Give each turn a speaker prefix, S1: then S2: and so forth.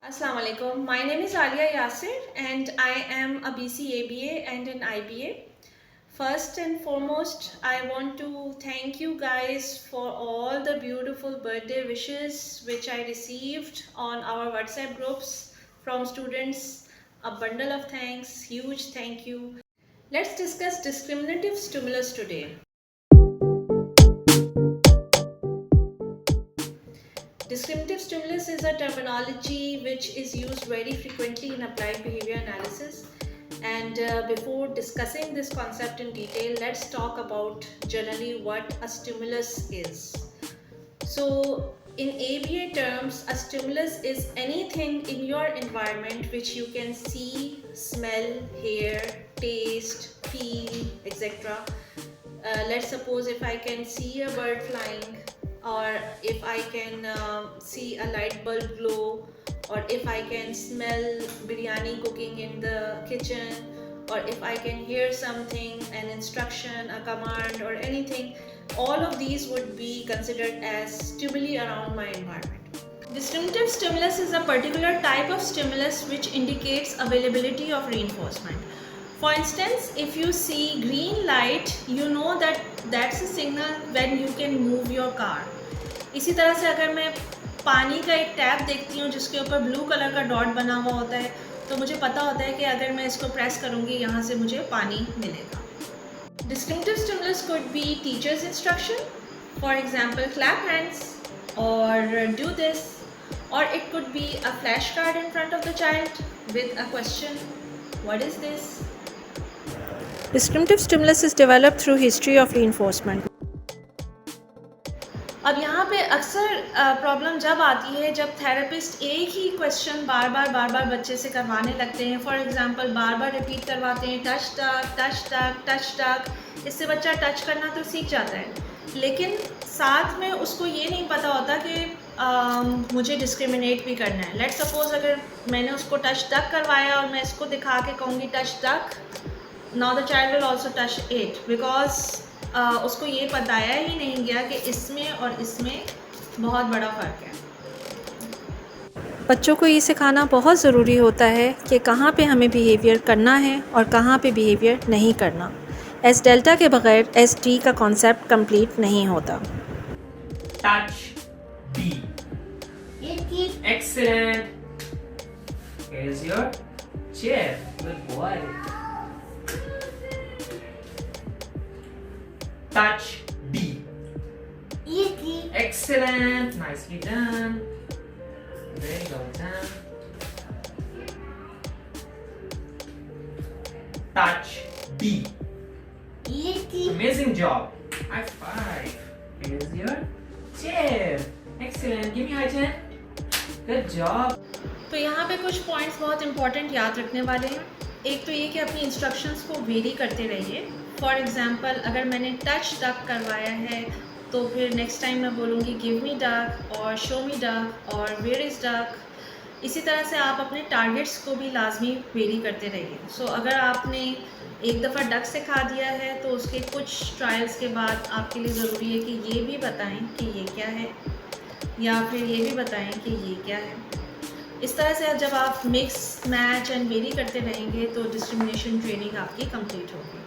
S1: Assalamu alaikum. My name is Alia Yasir and I am a BCABA and an IBA. First and foremost, I want to thank you guys for all the beautiful birthday wishes which I received on our WhatsApp groups from students. A bundle of thanks, huge thank you. Let's discuss discriminative stimulus today. Discriminative stimulus is a terminology which is used very frequently in applied behavior analysis. And before discussing this concept in detail, let's talk about generally what a stimulus is. So, in ABA terms, a stimulus is anything in your environment which you can see, smell, hear, taste, feel, etc. Let's suppose if I can see a bird flying, or if I can see a light bulb glow, or if I can smell biryani cooking in the kitchen, or if I can hear something, an instruction, a command, or anything, all of these would be considered as stimuli around my environment. Discriminative stimulus is a particular type of stimulus which indicates availability of reinforcement. For instance, if you see green light, you know that that's a signal when you can move your car. इसी तरह से अगर मैं पानी का एक tap देखती हूँ जिसके ऊपर ब्लू कलर का डॉट बना हुआ होता है, तो मुझे पता होता है कि अगर मैं इसको प्रेस करूँगी यहाँ से मुझे पानी मिलेगा. Distinctive stimulus could be teacher's instruction, for example, clap hands or do this, or it could be a flashcard in front of the child with a question, what is this?
S2: Discriminative stimulus is developed through history of reinforcement.
S1: अब यहाँ पे अक्सर problem जब आती है जब therapist एक ही question बार बार बच्चे से करवाने लगते हैं. For example bar bar repeat करवाते हैं, टच टक टच टक टच टक. इससे बच्चा टच करना तो सीख जाता है, लेकिन साथ में उसको ये नहीं पता होता कि मुझे डिस्क्रिमिनेट भी करना है. लेट्स सपोज अगर मैंने उसको टच टक करवाया और मैं इसको दिखा के कहूँगी टच टक, now the child will also touch it, because उसको ये बताया ही नहीं गया कि इसमें और इसमें बहुत बड़ा फ़र्क है.
S2: बच्चों को ये सिखाना बहुत ज़रूरी होता है कि कहाँ पे हमें बिहेवियर करना है और कहाँ पे बिहेवियर नहीं करना. एस डेल्टा के बगैर एस डी का कॉन्सेप्ट कंप्लीट नहीं होता.
S3: Touch D. Excellent. Here's your chair. Good boy. Touch D. Excellent. Nicely done. Very well done. Touch D. Amazing job. High five. Here's your chair. Excellent. Give me high 10. Good job.
S1: तो यहाँ पे कुछ points बहुत important याद रखने वाले हैं. एक तो ये कि अपनी इंस्ट्रक्शंस को वेरी करते रहिए. फॉर एग्ज़ाम्पल अगर मैंने टच डक करवाया है तो फिर नेक्स्ट टाइम मैं बोलूँगी गिव मी डक और शो मी डक और वेयर इज़ डक. इसी तरह से आप अपने टारगेट्स को भी लाजमी वेरी करते रहिए. सो अगर आपने एक दफ़ा डक सिखा दिया है तो उसके कुछ ट्रायल्स के बाद आपके लिए ज़रूरी है कि ये भी बताएं कि ये क्या है, या फिर ये भी बताएं कि ये क्या है. इस तरह से जब आप मिक्स मैच एंड वेरी करते रहेंगे तो डिस्क्रिमिनेशन ट्रेनिंग आपकी कंप्लीट होगी.